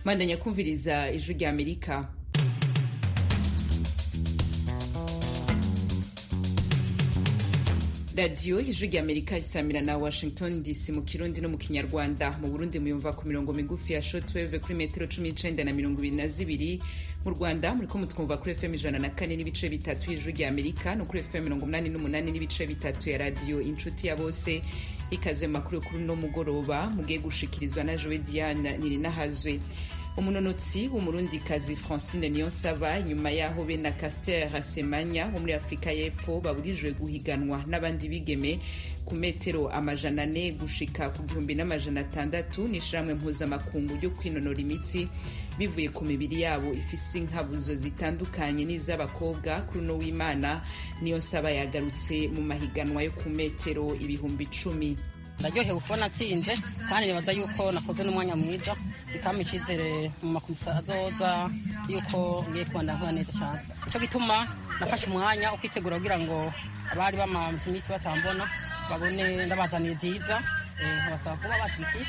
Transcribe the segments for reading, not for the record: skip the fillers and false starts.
Mandanya kumviriza ijwi rya Amerika. Radio ijwi rya Amerika isamira na Washington DC mu Kirundi no mu Kinyarwanda. Mu Burundi muyumva ku mirongo migufi ya shortwave kuri metero 19 na 22. Mu Rwanda muriko mutwumva kuri FM 104 n'ibice bitatu ijwi rya Amerika no kuri FM 88 n'ibice bitatu ya radio Inshuti ya Bose. Ikaze makuru kuri no mugoroba mugiye gushikirizwa na Joe Diane Nirinahazwe. Umunonotsi w'umurundikazi Francine Niyonsaba nyuma yaho be na Caster Semenya wo muri Afrika y'Epfo baburijwe guhiganwa n'abandi bigeme ku metero 400 gushika ku 1600 n'ishiramwe mpuzamakungu ryo kwinonora imitsi bivuye ku mibiri yabo ifise inkabuzo zitandukanye n'iz'abakobwa kuri no w'Imana. Niyonsaba yagarutse mu mahiganwa yo ku metero 10,000. Ndaryohewe kubona atsinze kandi nibaza yuko nakoze n'umwanya mwiza bikampa icizere mu makomisa azoza yuko ngiye kubandanya neza cyane. Ico gituma nafashe umwanya ukwitegura kugira ngo abari bamaze iminsi batambona babone ndabazaniye byiza basaba kuba bashyigikiye.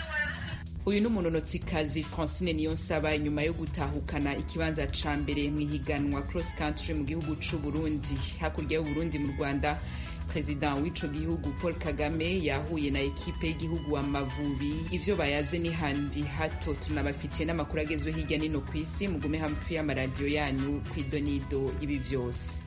Uyu n'umunonotsikazi Francine Niyonsaba nyuma yo gutahukana ikibanza ca mbere mu higanwa cross country mu gihugu c'u Burundi. Hakurya y'u Burundi mu Rwanda, President w'ico gihugu Paul Kagame yahuye na ekipe y'igihugu Amavubi. Ivyo bayaze ni handi hato tunabafitiye n'amakuru agezwe hirya nino kw'isi. Mugume hafi y'amaradiyo yanyu kw'idonido ibi vyose.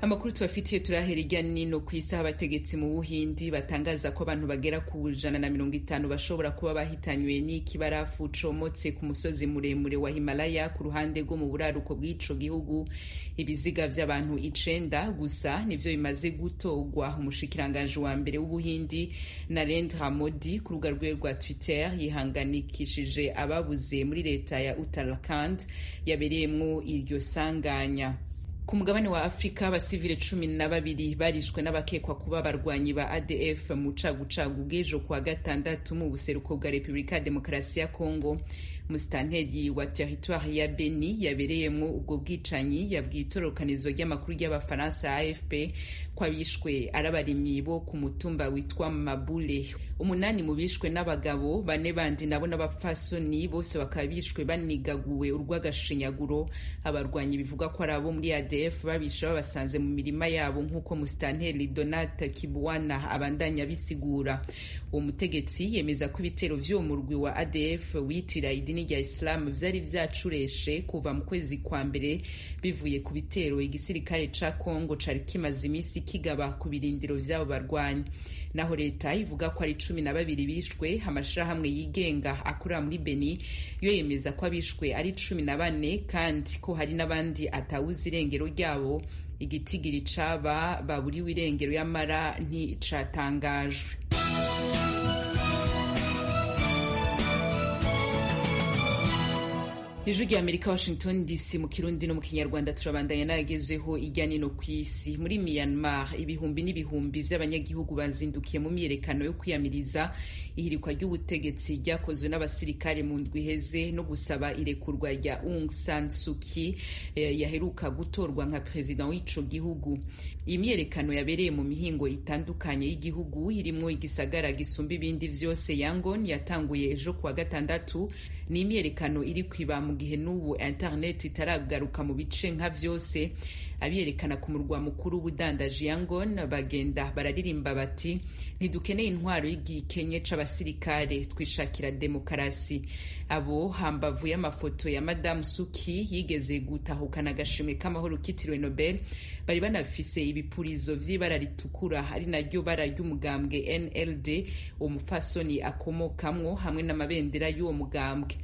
Amakuru tubafitiye turahera irya nino kw'isi. Abategetsi mu Buhindi batangaza ko abantu bagera ku 150 bashobora kuba bahitanywe n'ikibarafu comotse ku musozi muremure wa Himalaya ku ruhande rwo mu buraruko bw'ico gihugu. Ibiziga vy'abantu 9 gusa nivyo bimaze gutogwa. Umushikiranganje wa mbere w'Ubuhindi Narendra Modi ku rubuga rwe rwa Twitter yihanganikishije ababuze muri leta ya Uttarakhand yabereyemwo iryo sanganya. Ku mugabane wa Afrika abasivile 12 barishwe n'abakekwa kuba barwanyi ba ADF mu cagucagu bw'ejo kwa gatandatu mu buseruko bwa Republika ya Demokarasi ya Kongo. Musitanteri wa territoire ya Beni yabereyemwo ubwo bwicanyi yabwiye itororokanizo ry'amakuru y'Abafaransa AFP ko abishwe arabarimyi bo ku mutumba witwa Mabule. 8 mu bishwe n'abagabo, 4 bandi nabo n'abapfasoni, bose bakaba bishwe banigaguwe urw'agashinyaguro. Abarwanyi bivuga ko ari abo muri ADF babisha babasanze mu mirima yabo nk'uko Musitanteri Donat Kibuwana abandanya bisigura. Uwo mutegetsi yemeza ko ibitero vy'uwo murwi wa ADF witira idini rya Islam vyari vyacureshe kuva mu kwezi kwa mbere bivuye ku bitero igisirikare ca Kongo cari kimaze imisi kigaba ku birindiro vy'abo barwanyi. Naho leta ivuga ko ari 12 bishwe. Amashirahamwe yigenga akorera muri Beni yo yemeza ko abishwe ari 14 kandi ko hari n'abandi atawuzi irengero ryabo. Igitigiri caba baburiwe irengero y'amara nticatangajwe. Ijwi rya Amerika Washington DC mu Kirundi no mu Kinyarwanda turabandanya nagezweho irya nino kw'isi. Muri Myanmar ibihumbi n'ibihumbi vy'abanyagihugu bazindukiye mu myerekano yo kwiyamiriza ihirikwa ry'ubutegetsi ryakozwe n'abasirikare mu ndwi heze no gusaba irekurwa rya Aung San Suu Kyi yaheruka gutorwa nka president w'ico gihugu. Iyi myerekano yabereye mu mihingo itandukanye y'igihugu irimwo igisagara gisumba ibindi vyose Yangon yatanguye ejo kwa gatandatu. Ni imyerekano iri kwiba mu gihe n'ubu internet itaragaruka mu bice nka vyose. Abiyerekana ku murwa mukuru w'ubudandaji Yangon bagenda bararirimba bati ntidukeneye intwaro y'igikenye c'abasirikare, twishakira demokarasi. Abo hambavu y'amafoto ya Madame Suu Kyi yigeze gutahukana agashimwe k'amahoro kitiriwe Nobel bari banafise ibipurizo vy'ibara ritukura ari naryo bara ry'umugambwe NLD umufasoni akomokamwo hamwe n'amabendera y'uwo mugambwe.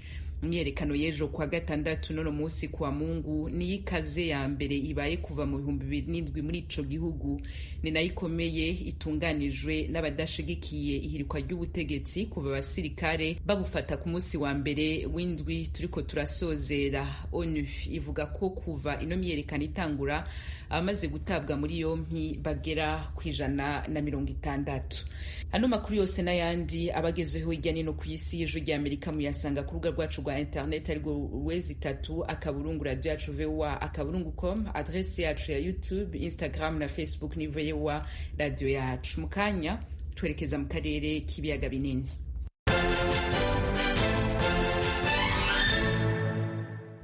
Imyerekano y'ejo kwa gatandatu nono musi kwa Mungu ni ikaze ya mbere ibaye kuva mu 2007 muri ico gihugu. Ni nayo ikomeye itunganijwe n'abadashigikiye ihirikwa ry'ubutegetsi kuva abasirikare babufata ku musi wa mbere w'indwi turiko turasozera. ONU ivuga ko kuva ino myerekano itangura abamaze gutabwa muri yompi bagera ku 160. Ano makuru yose n'ayandi abagezweho hirya nino kw'isi y'Ijwi rya Amerika muyasanga ku rubuga rwacu rwa internet ariko wezi3 radio yacu VOA@com, adresse yacu ya YouTube, Instagram na Facebook ni VOA radio yacu. Mukanya twerekeza mu karere k'ibiyaga binini.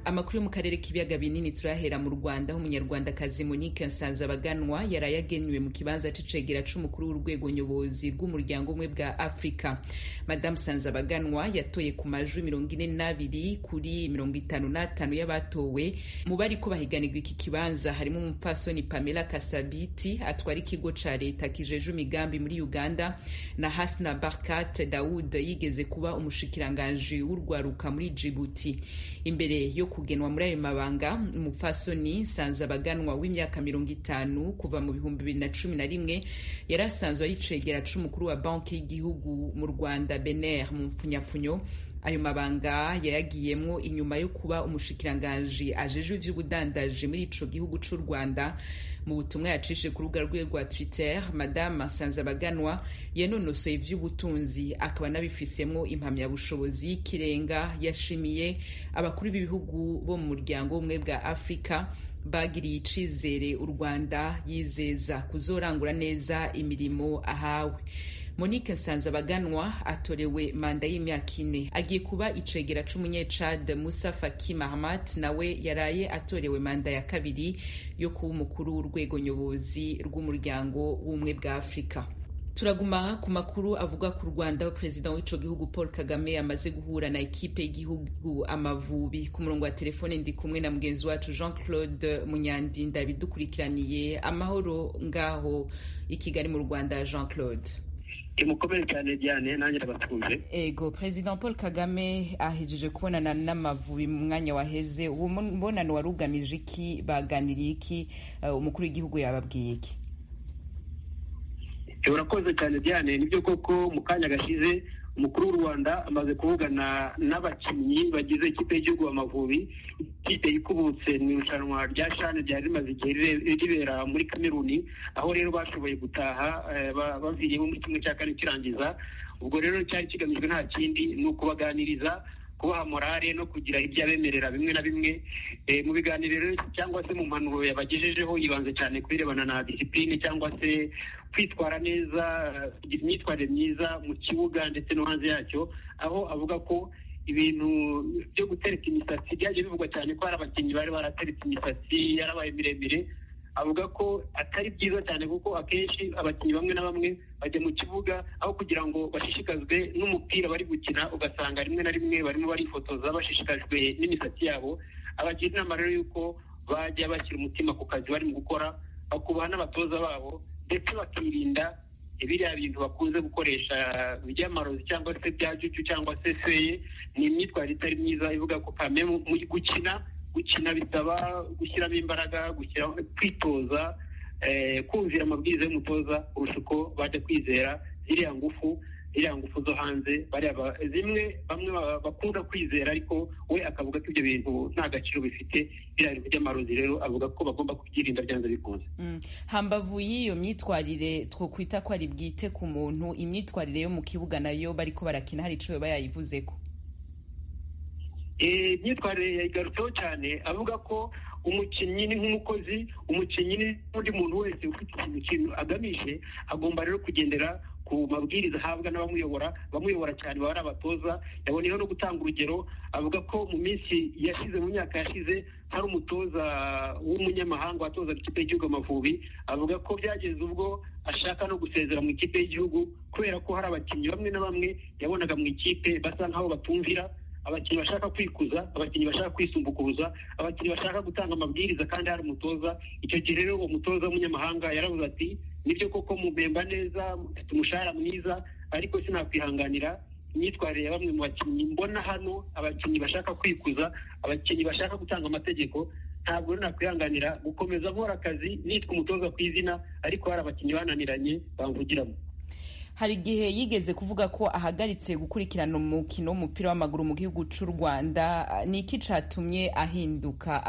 Amakuru yo mu karere k'ibiyaga binini turahera mu Rwanda, aho umunyarwandakazi Monique Nsanzabaganwa yaraye agenywe mu kibanza c'icegera c'umukuru w'urwego nyobozi rw'umuryango umwe bwa Afrika. Madame Nsanzabaganwa yatoye ku majwi 42 kuri 55 y'abatowe. Mu bariko bahiganirwa iki kibanza harimo umupfasoni Pamela Kasabiti atwara ikigo ca leta kijeje imigambi muri Uganda, na Hasna Barkat Daoud yigeze kuba umushikiranganje w'urwaruka muri Djibouti. Imbere yo kugenwa muri ayo mabanga, umupfasoni Nsanzabaganwa w'imyaka 50 kuva mu 2011 yarasanzwe ari icegera c'umukuru wa banki y'igihugu mu Rwanda BNR mu mpfunyapfunyo. Ayo mabanga yayagiyemwo inyuma yo kuba umushikiranganje ajejwe ivy'ubudandaji muri ico gihugu c'u Rwanda. Mu butumwa yacishe ku rubuga rwe rwa Twitter, Madame Nsanzabaganwa yanonosoye ivy'ubutunzi akaba nabifisemwo impamyabushobozi y'ikirenga. Yashimiye abakuru b'ibihugu bo mu muryango umwe bwa Afrika bagiriye icizere u Rwanda, yizeza kuzorangura neza imirimo ahawe. Monique Nsanzabaganwa atorewe manda y'imyaka 4, agiye kuba icegera c'umunyecad Musa Faki Mahamat, nawe yaraye atorewe manda ya 2 yo kuba umukuru w'urwego nyobozi rw'umuryango w'umwe bwa Afrika. Turaguma ku makuru avuga ku Rwanda, aho President w'ico gihugu Paul Kagame amaze guhura na ekipe y'igihugu Amavubi. Ku murongo wa telefone ndi kumwe na mugenzi wacu Jean-Claude Munyandinda bidukurikiraniye. Amahoro ngaho i Kigali mu Rwanda, Jean-Claude. Mukomere cyane Diane, nanjye ndabatuje. Ego, President Paul Kagame ahejeje kubonana n'Amavubi mu mwanya waheze. Uwo mbonano warugamije iki? Baganiriye iki? Umukuru w'igihugu yababwiye iki? Urakoze cyane Diane, nibyo koko mu kanya gashize umukuru w'u Rwanda amaze kuvugana n'abakinnyi bagize ikipe y'igihugu Amavubi. Ikipe ikubutse mu irushanwa rya CHAN ryari rimaze igihe ribera muri Kameruni, aho rero bashoboye gutaha baviriyemo muri kimwe cya kane kirangiza. Ubwo rero cyari kigamijwe nta kindi ni ukubaganiriza, kubaha morale no kugira ibyo abemerera bimwe na bimwe. Mu biganiro cyangwa se mu mpanuro yabagejejeho yibanze cyane kubirebana na discipline cyangwa se kwitwara neza, kugira imyitwarire myiza mu kibuga ndetse no hanze yacyo, aho avuga ko ibintu byo gutereka imisatsi byagiye bivugwa cyane ko hari abakinnyi bari barateretse imisatsi yarabaye miremire. Avuga ko atari byiza cyane kuko akenshi abakinnyi bamwe na bamwe bajya mu kibuga aho kugira ngo bashishikazwe n'umupira bari gukina, ugasanga rimwe na rimwe barimo barifotoza bashishikajwe n'imisatsi yabo. Abagira inama rero yuko bajya bashyira umutima ku kazi barimo gukora, bakubaha n'abatoza babo, ndetse bakirinda biriya bintu bakunze gukoresha by'amarozi cyangwa se bya juju cyangwa se feye. Ni imyitwarire itari myiza, ivuga ko kame mu gukina bisaba gushyiramo imbaraga, kwitoza, kumvira amabwiriza y'umutoza kurusha uko bajya kwizera ziriya ngufu zo hanze zimwe bamwe bakunda kwizera, ariko we akavuga ko ibyo bintu nta gaciro bifite. Biriya bintu by'amarozi rero avuga ko bagomba kubyirinda byanze bikunze. Hambavu y'iyo myitwarire twokwita ko ari bwite ku muntu, imyitwarire yo mu kibuga nayo bariko barakina hari ico bayayivuzeko? Imyitwarire yayigarutseho cyane, avuga ko umukinnyi ni nk'umukozi, umukinnyi ni n'undi muntu wese ufite ikintu agamije, agomba rero kugendera ku mabwiriza ahabwa bamuyobora cyane baba ari abatoza. Yaboneyeho no gutanga urugero, avuga ko mu minsi yashize, mu myaka yashize, hari umutoza w'umunyamahanga watozaga ikipe y'igihugu Amavubi. Avuga ko byageze ubwo ashaka no gusezera mu ikipe y'igihugu kubera ko hari abakinnyi bamwe na bamwe yabonaga mu ikipe basa nk'aho batumvira, abakinnyi bashaka kwikuza, abakinnyi bashaka kwisumbukuruza, abakinnyi bashaka gutanga amabwiriza kandi hari umutoza. Icyo gihe rero uwo mutoza w'umunyamahanga yaravuze ati, nibyo koko mubemba neza, mufite umushahara mwiza, ariko sinakwihanganira imyitwarire ya bamwe mu bakinnyi mbona hano, abakinnyi bashaka kwikuza, abakinnyi bashaka gutanga amategeko. Ntabwo rero nakwihanganira gukomeza nkora akazi nitwa umutoza ku izina, ariko hari abakinnyi bananiranye bamvugiramo. Hari igihe yigeze kuvuga ko ahagaritse gukurikirana umukino w'umupira w'amaguru mu gihugu cy'u Rwanda. Ni iki catumye ahinduka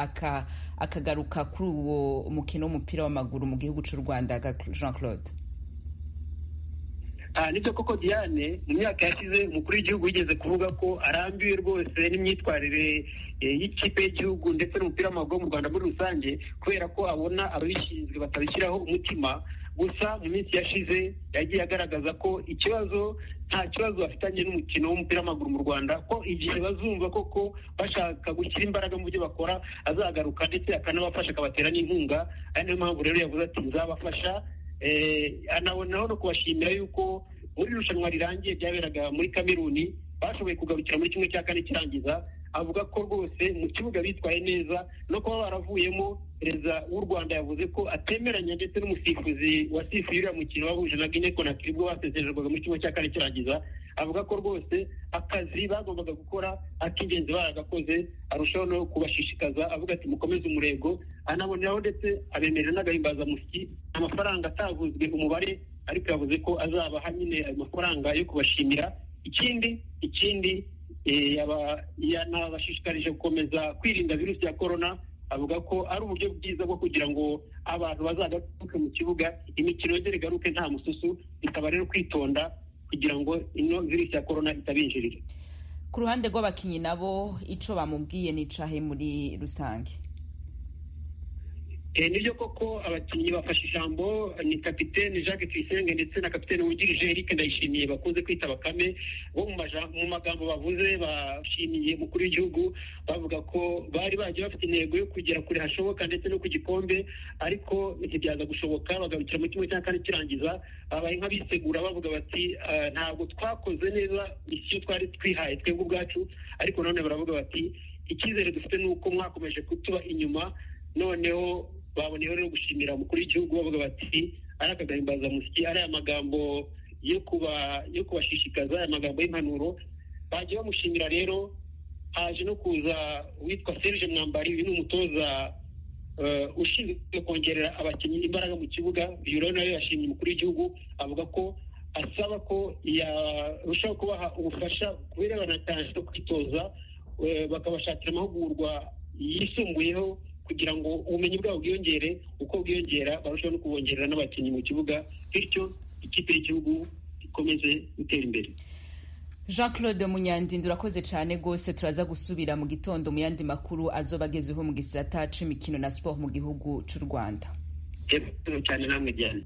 akagaruka kuri uwo mukino w'umupira w'amaguru mu gihugu cy'u Rwanda, Jean-Claude? Nibyo koko Diane, mu myaka yashize umukuru w'igihugu yigeze kuvuga ko arambiwe rwose n'imyitwarire y'ikipe y'igihugu ndetse n'umupira w'amaguru mu Rwanda muri rusange, kubera ko abona ababishinzwe batabishyiraho umutima. gusa mu minsi yashize yagiye agaragaza ko nta kibazo bafitanye n'umukino w'umupira w'amaguru mu Rwanda, ko igihe bazumva koko bashaka gushyira imbaraga mu byo bakora azagaruka ndetse akanabafasha akabatera n'inkunga. ari niyo mpamvu rero yavuze ati nzabafasha. anabonaho no kubashimira yuko muri irushanwa rirangiye ryaberaga muri Kameruni bashoboye kugarukira muri 1/4 kirangiza. avuga ko rwose mu kibuga bitwaye neza no kuba baravuyemo. Perezida w'u Rwanda yavuze ko atemeranya ndetse n'umusifuzi wasifuye uriya mukino wahuje na Guinea Conakry ubwo basezererwaga muri 1/4 kirangiza. avuga ko rwose akazi bagombaga gukora ak'ingenzi baragakoze, arushaho no kubashishikaza avuga ati mukomeze umurego. anaboneraho ndetse abemerera n'agahimbazamusyi amafaranga atavuzwe umubare, ariko yavuze ko azabaha nyine ayo mafaranga yo kubashimira. ikindi yanabashishikarije gukomeza kwirinda virusi ya korona. avuga ko ari uburyo bwiza bwo kugira ngo abantu bazagaruke mu kibuga, imikino yongere igaruke nta mususu. ikaba rero kwitonda kugira ngo ino virusi ya korona itabinjirira. Ku ruhande rw'abakinyi nabo ico bamubwiye nicahe muri rusange? Nibyo koko abakinnyi bafashe ijambo ni kapitene Jacques Tuyisenge ndetse na kapitene wungirije Eric Ndayishimiye bakunze kwita Bakame. bo mu magambo bavuze bashimiye umukuru w'igihugu, bavuga ko bari bagiye bafite intego yo kugera kure hashoboka ndetse no ku gikombe, ariko ntibyaza gushoboka bagarukira mu 1/4 kirangiza. babaye nk'abisegura bavuga bati ntabwo twakoze neza icyo twari twihaye twebwe ubwacu, ariko none baravuga bati icyizere dufite ni uko mwakomeje kutuba inyuma. noneho baboneyeho rero gushimira umukuru w'igihugu bavuga bati ari akagahimbazamusyi, ari aya magambo yo kubashishikaza, aya magambo y'impanuro. bagiye bamushimira rero. haje no kuza witwa Serge Mwambari, uyu ni umutoza ushinzwe kongerera abakinnyi imbaraga mu kibuga. uyu rero nawe yashimye umukuru w'igihugu, avuga ko asaba ko yarushaho kubaha ubufasha ku birebana no kwitoza, bakabashakira amahugurwa yisumbuyeho kugira ngo ubumenyi bwabo bwiyongere. uko bwiyongera barushaho no kubongerera n'abakinnyi mu kibuga, bityo ikipe y'igihugu ikomeze gutera imbere. Jean-Claude Munyandinda urakoze cyane rwose. turaza gusubira mu gitondo mu yandi makuru azoba agezeho mu gisata c'imikino na sport mu gihugu c'u Rwanda.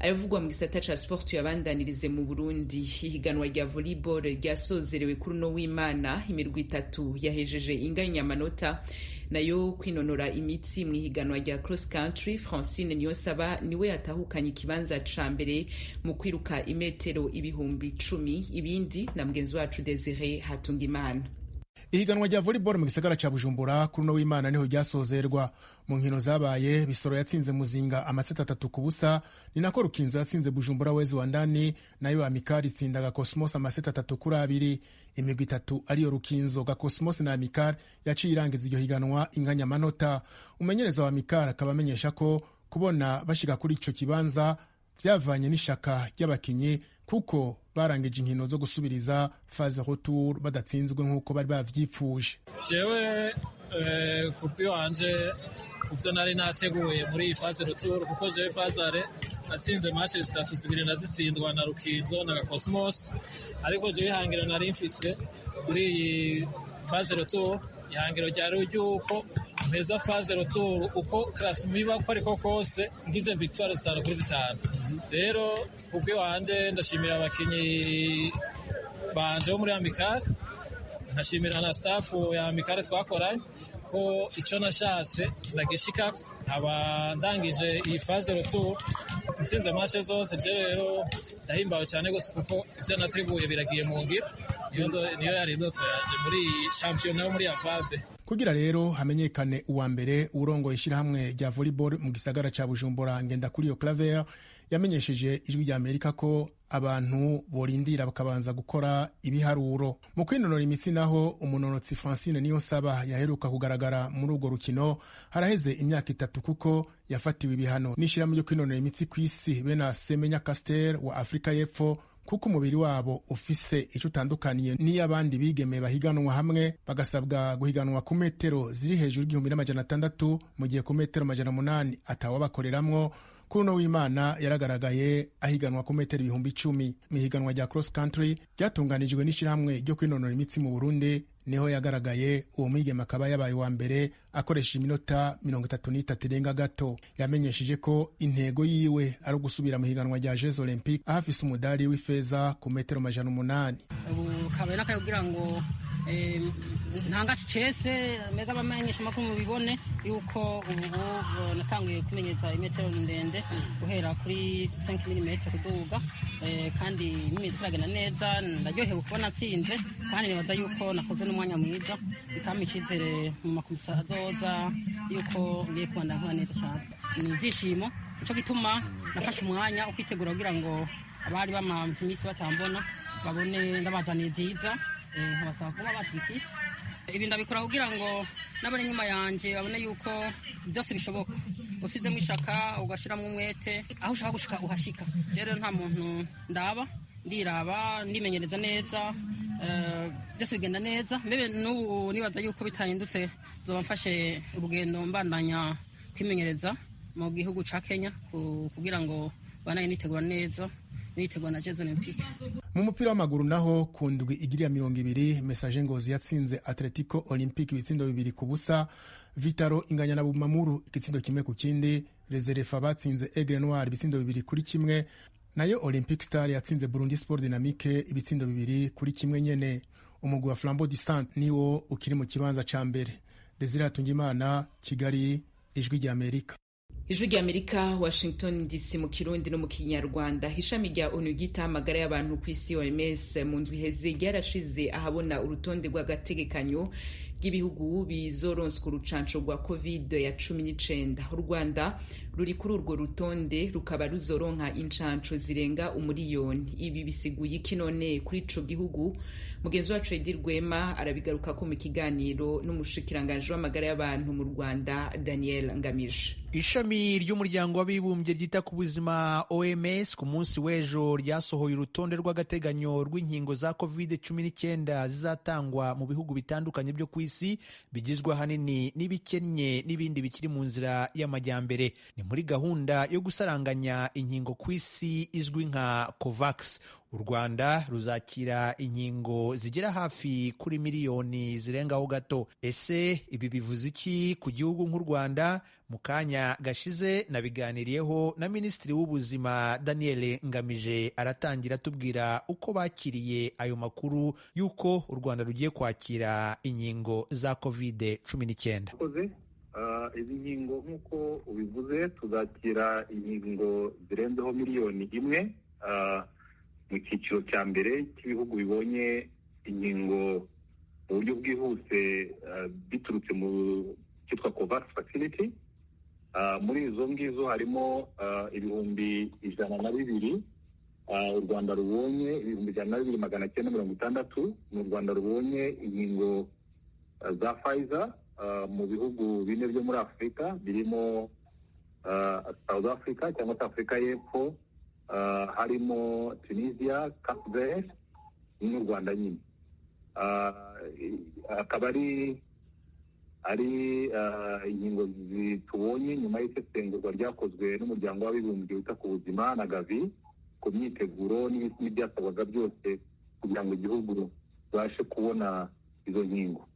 ayavugwa mu gisata ca sport tuyabandanirize mu Burundi. ihiganwa rya volleyball ryasozerewe kuri uno w'Imana. imirwi 3 yahejeje inganya amanota nayo kwinonora imitsi mu ihiganwa rya cross country. Francine Niyonsaba niwe yatahukanye ikibanza ca mbere mu kwiruka imetero 10,000. ibindi na mugenzi wacu Desire Hatungimana. ihiganwa rya volleyball mu gisagara ca Bujumbura kuri uno w'Imana niho ryasozerwa. mu nkino zabaye Bisoro yatsinze Muzinga amaseta 3-0, ni nako Rukinzo yatsinze Bujumbura Wezi wa Ndani, nayo Amikari itsinda Gakosmos amaseta 3-2. imigwi 3 ariyo Rukinzo, Gakosmos na Amikari yaciye irangiza iryo higanwa inganya amanota. Umenyereza wa Amikari akaba amenyesha ko kubona bashika kuri ico kibanza vyavanye n'ishaka ry'abakinyi kuko barangije inkino zo gusubiriza phase retour badatsinzwe nk'uko bari bavyipfuje. jewe kubw'iwanje kubyo nari nateguye muri iyi phase retour, kuko jewe phase natsinze matches 3 zibiri nazitsindwa na Rukinzo na Cosmos, ariko jewe ihangiro nari mfise kuri iyi phase retour, ihangiro ryari ryuko mpeza phase retour uko classement iba ko ariko kose ngize victoire 5-5. rero kubw'iwanje ndashimira abakinyi banje bo muri Amikari, nkashimira na staff ya Amikari twakoranye ko ico nashatse ndagishika. aba ndangije iyi phase retour nsinze match zose. rero ndahimbawe cyane gose kuko ibyo nateguye biragiye mu ngiro. niyo yari indoto yanje muri championnat yo muri Avabe. kugira rero hamenyekane uwa mbere urongoye ishyirahamwe rya volleyball mu gisagara ca Bujumbura Ngendakuriyo Claver yamenyesheje ijwi rya Amerika ko abantu borindira bakabanza gukora ibiharuro. mu kwinonora imitsi naho umunonotsi Francine Niyonsaba yaheruka kugaragara muri urwo rukino haraheze imyaka 3 kuko yafatiwe ibihano n'ishyirahamwe ryo kwinonora imitsi kw'isi bena Semenya Caster wa Afrika y'Epfo kuko umubiri wabo ufise ico utandukaniye n'iy'abandi bigeme bahiganwa hamwe bagasabwa guhiganwa ku metero ziri hejuru y'igihumbi n'amajana 600 mu gihe ku metero 800 atawabakoreramwo kuri uno w'Imana yaragaragaye ahiganwa ku metero 10,000 mu higanwa rya cross country ryatunganijwe n'ishyirahamwe ryo kwinonora imitsi mu Burundi. Niho yagaragaye uwo mwigeme akaba yabaye wa mbere akoresheje iminota 33 irenga gato. Yamenyesheje ko intego yiwe ari ugusubira mu higanwa rya Jeux Olympiques aho afise umudari w'ifeza ku metero 800. ubu kabaye n'akagira ngo ntangaci cese mega bamenyesha makuru mubibone yuko ubu natanguye kumenyeza imetero ndende guhera kuri 5 mm kuduga, kandi n'imeze iragenda neza. Ndaryohewe kubona nsinze kandi nibaza yuko nakoze n'umwanya mwiza, bikampa icizere mu makomisa azoza yuko ngiye kubandanya neza cyane. Ni ibyishimo, nico gituma nafashe umwanya ukwitegura kugira ngo abari bamaze iminsi batambona babone ndabazaniye byiza, nkabasaba kuba bashyigikiye. Ibi ndabikora kugira ngo n'abari inyuma yanjye babone yuko byose bishoboka, usizemo ishaka ugashyiramo umwete, aho ushaka gushika uhashika. Rero nta muntu ndiraba ndimenyereza neza, byose bigenda neza. Mbere n'ubu nibaza yuko bitahindutse zoba mfashe urugendo mbandanya kwimenyereza mu gihugu ca Kenya kugira ngo banaye nitegura neza nitegura na Jeux Olympiques. Mu mupira w'amaguru naho ku ndwi igiriya 20 Messager Ngozi yatsinze Atletico Olympique ibitsindo 2-0, Vitaro inganya na Bumamuru igitsindo 1-0, Reserefa batsinze Aigle Noir ibitsindo 2-1, nayo Olympic Star yatsinze Burundi Sport Dynamique ibitsindo 2-1 nyene. Umugwi wa Flambeau du Centre niwo ukiri mu kibanza ca mbere. Desire Hatungimana, Kigali, Ijwi rya Amerika. Ijwi rya Amerika, Washington DC mu Kirundi no mu Kinyarwanda. Ishami rya ONU ryita amagara y'abantu ku isi OMS mu ndwi iheze ryarashize ahabona urutonde rw'agategekanyo ry'ibihugu bizoronswa urucanco rwa COVID-19. U Rwanda ruri kuri urwo rutonde rukaba ruzoronka incanco zirenga 1,000,000. Ibi bisiguye iki none kuri ico gihugu? Mugenzi wacu Edi Rwema arabigaruka ko mu kiganiro n'umushikiranganje w'amagara y'abantu mu Rwanda Daniel Ngamije. Ishami ry'umuryango w'abibumbye ryita ku buzima OMS ku munsi w'ejo ryasohoye urutonde rw'agateganyo rw'inkingo za COVID-19 zizatangwa mu bihugu bitandukanye byo ku isi, bigizwe ahanini n'ibikennye n'ibindi bikiri mu nzira y'amajyambere. Ni muri gahunda yo gusaranganya inkingo ku isi izwi nka COVAX. U Rwanda ruzakira inkingo zigera hafi kuri 1,000,000 zirengaho gato. Ese ibi bivuze iki ku gihugu nk'u Rwanda? Mu kanya gashize nabiganiriyeho na Minisitiri w'Ubuzima Daniel Ngamije, aratangira atubwira uko bakiriye ayo makuru y'uko u Rwanda rugiye kwakira inkingo za COVID-19. Izi nkingo nk'uko ubivuze, tuzakira inkingo zirenzeho 1,000,000 mu cyiciro cya mbere cy'ibihugu bibonye inkingo mu buryo bwihuse biturutse mu cyitwa COVAX facility. Muri izo ngizo harimo ibihumbi 102 u Rwanda rubonye, ibihumbi 102,960 mu Rwanda rubonye inkingo za Pfizer mu bihugu bine byo muri Afurika birimo South Africa cyangwa se Afurika y'Epfo, harimo Tunisia, Cape Verde n'u Rwanda nyine. Akaba ari inkingo tubonye nyuma y'isesengurwa ryakozwe n'umuryango w'abibumbye wita ku buzima na Gavi ku myiteguro n'ibyasabwaga byose kugira ngo igihugu babashe kubona izo nkingo.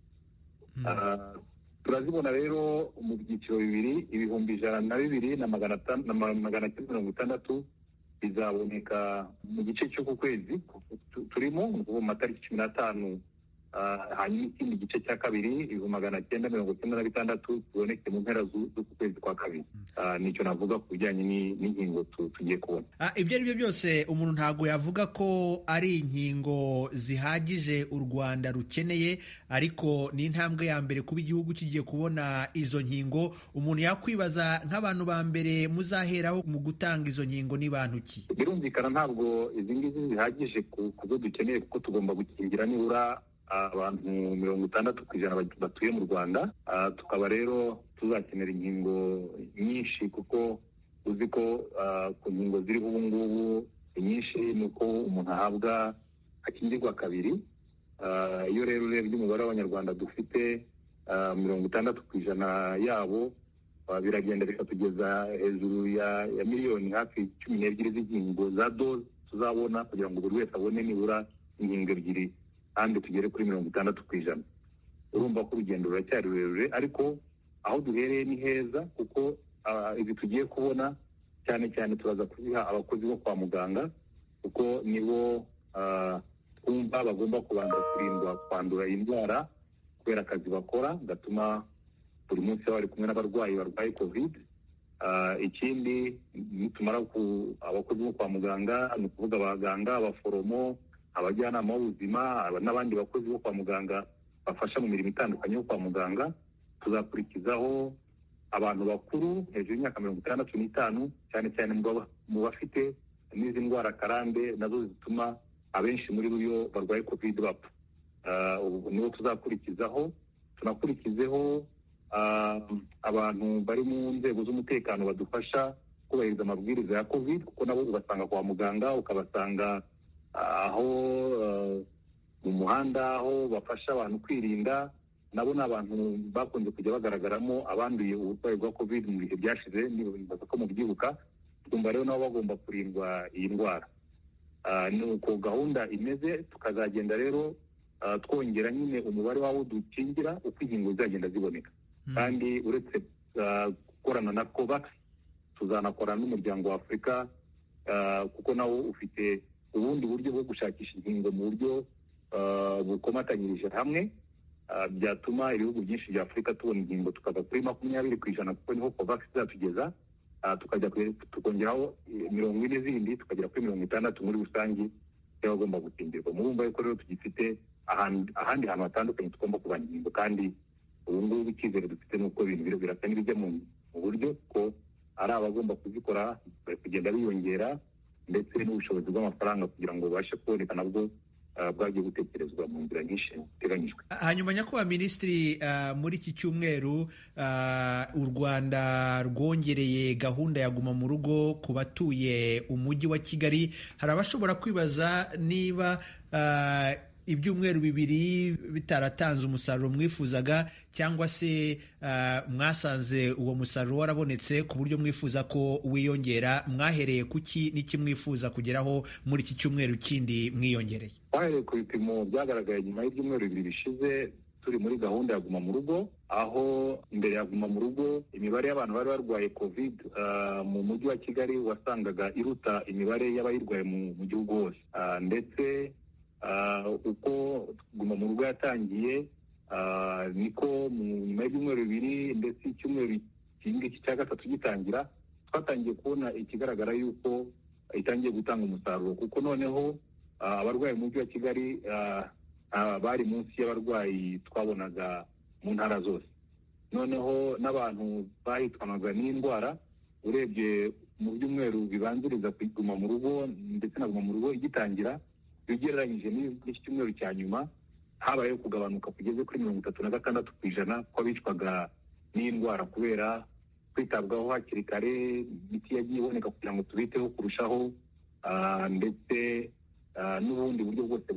Turazibona rero mu byiciro bibiri, ibihumbi 102,960 bizaboneka mu gice cy'uku kwezi turimo mu matariki 15, hanyuma ikindi gice cya kabiri 996 kiboneke mu mpera z'uku kwezi kwa kabiri. Nicyo navuga ku bijyanye n'inkingo tugiye kubona. Ibyo ari byo byose umuntu ntabwo yavuga ko ari inkingo zihagije u Rwanda rukeneye, ariko ni intambwe ya mbere kuba igihugu kigiye kubona izo nkingo. Umuntu yakwibaza nk'abantu ba mbere muzaheraho mu gutanga izo nkingo ni bantu ki? Birumvikana ntabwo izi ngizi zihagije ku byo dukeneye, kuko tugomba gukingira nibura abantu 60% batuye mu Rwanda. Tukaba rero tuzakenera inkingo nyinshi, kuko uzi ko ku nkingo ziriho ubu ngubu nyinshi ni uko umuntu ahabwa akingirwa kabiri. Iyo rero urebye umubare w'abanyarwanda dufite 60% yabo biragenda bikatugeza hejuru ya miliyoni hafi 12 z'inkingo za doze tuzabona kugira ngo buri wese abone nibura inkingo ebyiri kandi tugere kuri 60%. Urumva ko urugendo ruracyari rurerure, ariko aho duhereye ni heza kuko ibi tugiye kubona cyane cyane turaza kubiha abakozi bo kwa muganga kuko nibo twumva bagomba kubanza kurindwa kwandura indwara kubera akazi bakora gatuma buri munsi bari kumwe n'abarwayi barwaye covid. Ikindi nitumara abakozi bo kwa muganga ni ukuvuga abaganga, abaforomo, abajyanama b'ubuzima n'abandi bakozi bo kwa muganga bafasha mu mirimo itandukanye yo kwa muganga, tuzakurikizaho abantu bakuru hejuru y'imyaka 65 cyane cyane mu bafite n'izi ndwara karande nazo zituma abenshi muri bo barwaye covid bapfa. Nibo tuzakurikizaho. Tunakurikizeho abantu bari mu nzego z'umutekano badufasha kubahiriza amabwiriza ya covid kuko nabo ubasanga kwa muganga, ukabasanga aho mu muhanda aho bafasha abantu kwirinda. Nabo ni abantu bakunze kujya bagaragaramo abanduye uburwayi bwa covid mu bihe byashize, nibaza ko mubyibuka. Twumva rero nabo bagomba kurindwa iyi ndwara. Ni uko gahunda imeze, tukazagenda rero twongera nyine umubare w'abo dukingira uko inkingo zizagenda ziboneka. Kandi uretse gukorana na COVAX, tuzanakorana n'umuryango wa Afurika kuko nawo ufite ubundi buryo bwo gushakisha inkingo mu buryo bukomatanyirije hamwe, byatuma ibihugu byinshi bya Afurika tubona inkingo tukava kuri 20% kuko niho COVAX izatugeza, tukongeraho 40 zindi tukagera kuri 60 muri rusange y'abagomba gukingirwa. Murumva yuko rero tugifite ahandi hantu hatandukanye tugomba kubana inkingo, kandi ubu ngubu icyizere dufite nuko ibintu birasa n'ibijya mu buryo ko ari abagomba kuzikora bari kugenda biyongera, ndetse n'ubushobozi bw'amafaranga kugira ngo babashe kuboneka nabwo bwagiye gutekerezwa mu nzira nyinshi ziteganyijwe. Hanyuma nyakubahwa Minisitiri, muri iki cyumweru u Rwanda rwongereye gahunda ya guma mu rugo ku batuye umujyi wa Kigali. Hari abashobora kwibaza niba ibyumweru bibiri bitaratanze umusaruro mwifuzaga, cyangwa se mwasanze uwo musaruro warabonetse ku buryo mwifuza ko wiyongera. Mwahereye kuki n'iki mwifuza kugeraho muri iki cyumweru kindi mwiyongereye? Twahereye ku bipimo byagaragaye nyuma y'ibyumweru bibiri bishize turi muri gahunda ya guma mu rugo, aho imbere ya guma mu rugo imibare y'abantu bari barwaye covid mu mujyi wa Kigali wasangaga iruta imibare y'abayirwaye mu gihugu hose. Ndetse uko guma mu rugo yatangiye niko nyuma y'ibyumweru bibiri ndetse icyumweru kindi cya gatatu gitangira twatangiye kubona ikigaragara yuko itangiye gutanga umusaruro, kuko noneho abarwayi mu mujyi wa Kigali bari munsi y'abarwayi twabonaga mu ntara zose. Noneho n'abantu bahitwanaga n'indwara, urebye mu byumweru bibanziriza kuguma mu rugo ndetse na guma mu rugo igitangira, bigereranyije n'iki cyumweru cya nyuma habayeho kugabanuka kugeze kuri 36% kw'abicwaga n'indwara kubera kwitabwaho hakiri kare, imiti yagiye iboneka kugira ngo tubiteho kurushaho, ndetse n'ubundi buryo bwose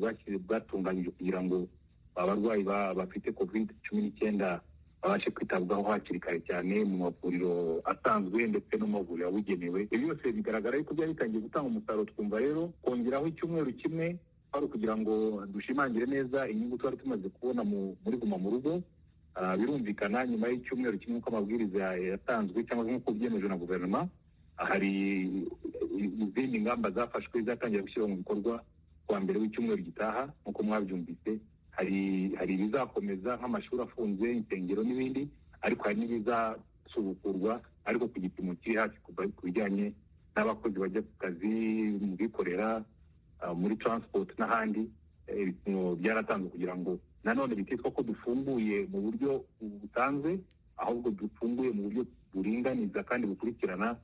bwatunganyije kugira ngo abarwayi bafite covid-19 babashe kwitabwaho hakiri kare cyane mu mavuriro asanzwe ndetse no mu mavuriro yabugenewe. Ibi byose bigaragara yuko byari bitangiye gutanga umusaruro. Twumva rero kongeraho icyumweru kimwe ari kugira ngo dushimangire neza inyungu twari tumaze kubona muri guma mu rugo. Birumvikana nyuma y'icyumweru kimwe uko amabwiriza yatanzwe cyangwa nk'uko byemejwe na guverinoma, hari izindi ngamba zafashwe zatangira gushyirwa mu bikorwa kuwa mbere w'icyumweru gitaha. Nk'uko mwabyumvise, hari ibizakomeza nk'amashuri afunze, insengero n'ibindi, ariko hari n'ibizasubukurwa ariko ku gipimo kiri hasi ku bijyanye n'abakozi bajya ku kazi, mu bikorera, muri transport n'ahandi. Ibipimo byaratanzwe kugira ngo nanone bititwa ko dufunguye mu buryo butanzwe, ahubwo dufunguye mu buryo buringaniza kandi bukurikirana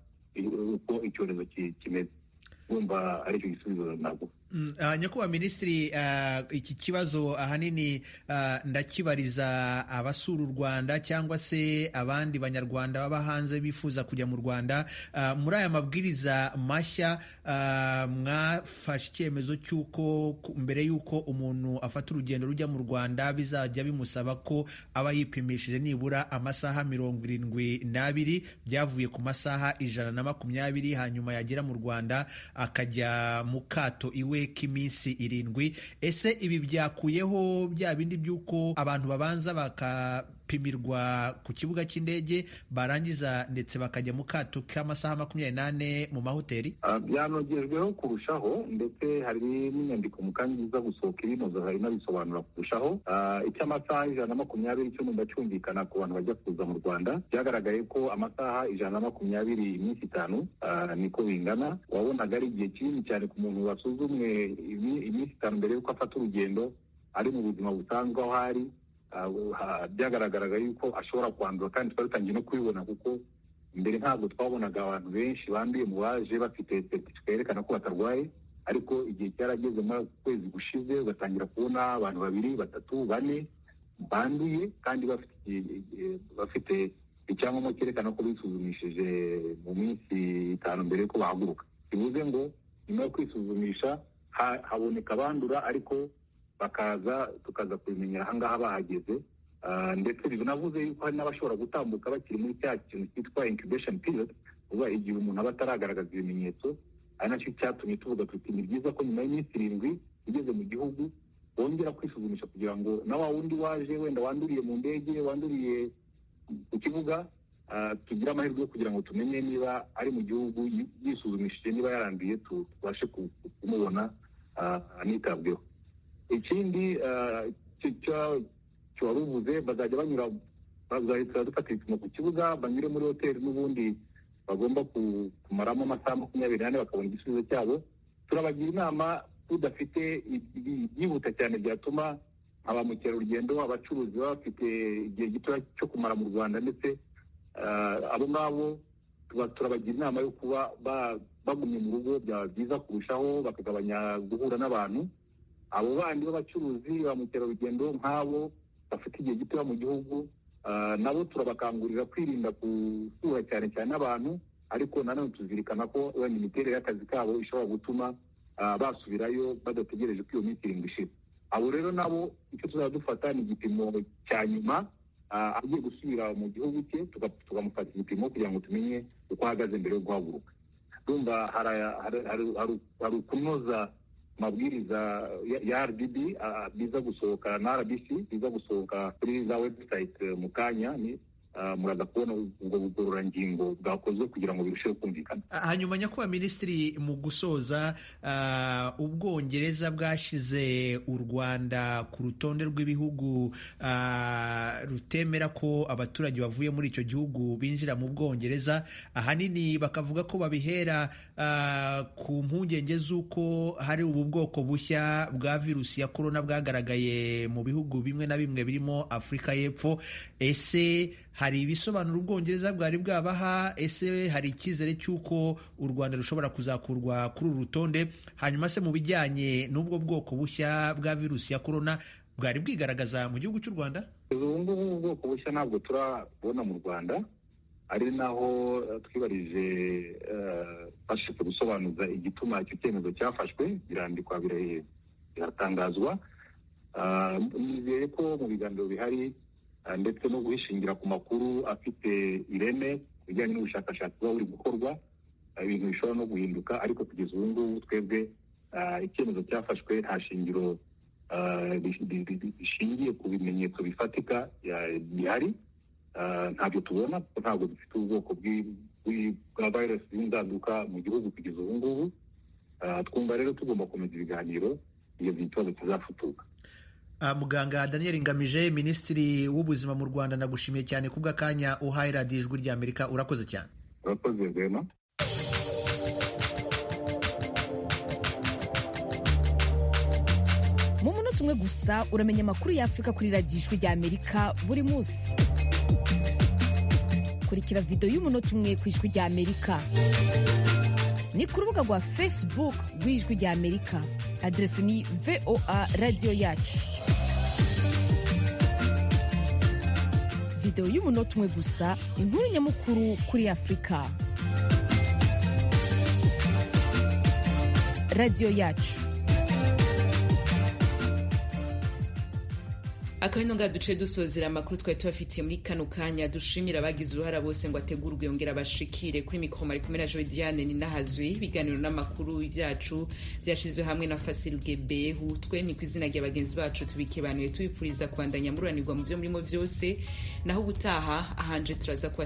uko icyorezo kimeze. urumva aricyo gisubizo ntabwo. Nyakubahwa Minisitiri, iki kibazo ahanini ndakibariza abasura u Rwanda cyangwa se abandi banyarwanda baba hanze bifuza kujya mu Rwanda. Muri aya mabwiriza mashya mwafashe icyemezo cy'uko mbere y'uko umuntu afata urugendo rujya mu Rwanda bizajya bimusaba ko aba yipimishije nibura amasaha 72 byavuye ku masaha 120, hanyuma yagera mu Rwanda akajya mu kato iwe k'iminsi 7. Ese ibi byakuyeho bya bindi by'uko abantu babanza bakapimirwa ku kibuga cy'indege barangiza ndetse bakajya mu kato k'amasaha 28 mu mahoteli? Byanogejweho kurushaho, ndetse hari n'inyandiko mu kanya iza gusohoka ibinoza hari n'abisobanura kurushaho. Icy'amasaha 120 cyo ndacyumvikana ku bantu bajya kuza mu Rwanda. Byagaragaye ko amasaha 120 iminsi 5 niko bingana. Wabonaga ari igihe kinini cyane ku muntu wasuzumwe iminsi 5 mbere y'uko afata urugendo ari mu buzima busanzwe aho hari. Byagaragaraga yuko ashobora kwandura, kandi twari dutangiye no kubibona kuko mbere ntabwo twabonaga abantu benshi banduye mu baje bafite certificate yerekana ko batarwaye, ariko igihe cyarageze mu kwezi gushize ugatangira kubona abantu 2, 3, 4 banduye kandi bafite icyangombwa cyerekana ko bisuzumishije mu minsi 5 mbere yuko bahaguruka. Bivuze ngo nyuma yo kwisuzumisha haboneka abandura, ariko tukaza kubimenyera ahangaha bahageze. Ndetse binavuze yuko hari n'abashobora gutambuka bakiri muri cya kintu cyitwa incubation period, uba igihe umuntu aba ataragaragaza ibimenyetso. Ari nacyo cyatumye tuvuga tuti ni byiza ko nyuma y'iminsi 7 ugeze mu gihugu wongera kwisuzumisha, kugira ngo na wa wundi waje wenda wanduriye mu ndege, wanduriye ku kibuga, tugira amahirwe yo kugira ngo tumenye niba ari mu gihugu yisuzumishije, niba yaranduye tubashe kumubona anitabweho. Ikindi cyo waruvuze, bazahita dufata ibipimo ku kibuga, banyure muri hoteli n'ubundi bagomba kumaramo amasaha 24 bakabona igisubizo cyabo. Turabagira inama tudafite byihuta cyane byatuma aba mukerarugendo, abacuruzi baba bafite igihe gito cyo kumara mu Rwanda, ndetse abo ngabo turabagira inama yo kuba bagumye mu rugo, byaba byiza kurushaho, bakagabanya guhura n'abantu. Abo bandi b'abacuruzi ba mukerarugendo nk'abo bafite igihe gito mu gihugu, nabo turabakangurira kwirinda gusura cyane cyane n'abantu, ariko nanone tuzirikana ko wenda imiterere y'akazi kabo ishobora gutuma basubirayo badategereje ko iyo minsi 7 ishira. Abo rero nabo icyo tuzadufata ni igipimo cya nyuma, agiye gusubira mu gihugu cye tukamufata igipimo kugira ngo tumenye uko ahagaze mbere yo guhaguruka. Ndumva hari ukunoza mabwiriza ya RDB biza gusohoka na RBC biza gusohoka kuri za website mu kanya. Muraza kubona ubwo bugororangingo bwakozwe kugira ngo birusheho kumvikana. Hanyuma nyakubahwa Minisitiri, mu gusoza, Ubwongereza bwashize u Rwanda ku rutonde rw'ibihugu rutemera ko abaturage bavuye muri icyo gihugu binjira mu Bwongereza. Ahanini bakavuga ko babihera ku mpungenge z'uko hari ubu bwoko bushya bwa virusi ya korona bwagaragaye mu bihugu bimwe na bimwe birimo Afurika y'Epfo. Ese hari ibisobanuro Ubwongereza bwari bwabaha? Ese hari icyizere cy'uko u Rwanda rushobora kuzakurwa kuri uru rutonde? Hanyuma se mu bijyanye n'ubwo bwoko bushya bwa virusi ya korona bwari bwigaragaza mu gihugu cy'u Rwanda? Ubu ngubu ubwoko bushya ntabwo turabona mu Rwanda, ari naho twibarije bashaka gusobanuza igituma icyo cyemezo cyafashwe, birandikwa biratangazwa. Nizeye ko mu biganiro bihari ndetse no guhishingira ku makuru afite ireme bijyanye n'ubushakashatsi buba buri gukorwa, ibintu bishobora no guhinduka, ariko kugeza ubu ngubu twebwe icyemezo cyafashwe nta shingiro bishingiye ku bimenyetso bifatika bihari. Ntabyo tubona, ntabwo dufite ubwoko bwa virusi y'inzaduka mu gihugu kugeza ubu ngubu. Twumva rero tugomba komeza ibiganiro iyo ikibazo kizafutuka. Muganga Daniel Ngamije, Minisitiri w'Ubuzima mu Rwanda, nagushimiye cyane kubw'akanya uhaye radiyo Ijwi ry'Amerika. Urakoze cyane. Urakoze Rwema. Mu munota umwe gusa uramenya amakuru y'Afurika kuri radiyo Ijwi ry'Amerika buri munsi. Kurikira video y'umunota umwe ku Ijwi ry'Amerika. ni ku rubuga rwa Facebook rw'Ijwi rya Amerika. Adresi ni VOA radio yacu. Video y'umunota umwe gusa, inkuru nyamukuru kuri Afrika. Radio yacu. akabino nga duce dusozera amakuru twari tubafitiye muri kano kanya. Dushimira abagize uruhara bose ngo ategurwe yongera bashikire. Kuri mikoro mari kumwe na Joy Diane ni nahazwe. Ibiganiro n'amakuru byacu byashizwe hamwe na Fasil Gebehu. Twemye kwizina ry'abagenzi bacu tubikebanuye tubipfuriza kwandanya mururanirwa mu byo murimo byose. Naho ubutaha ahanje turaza kuba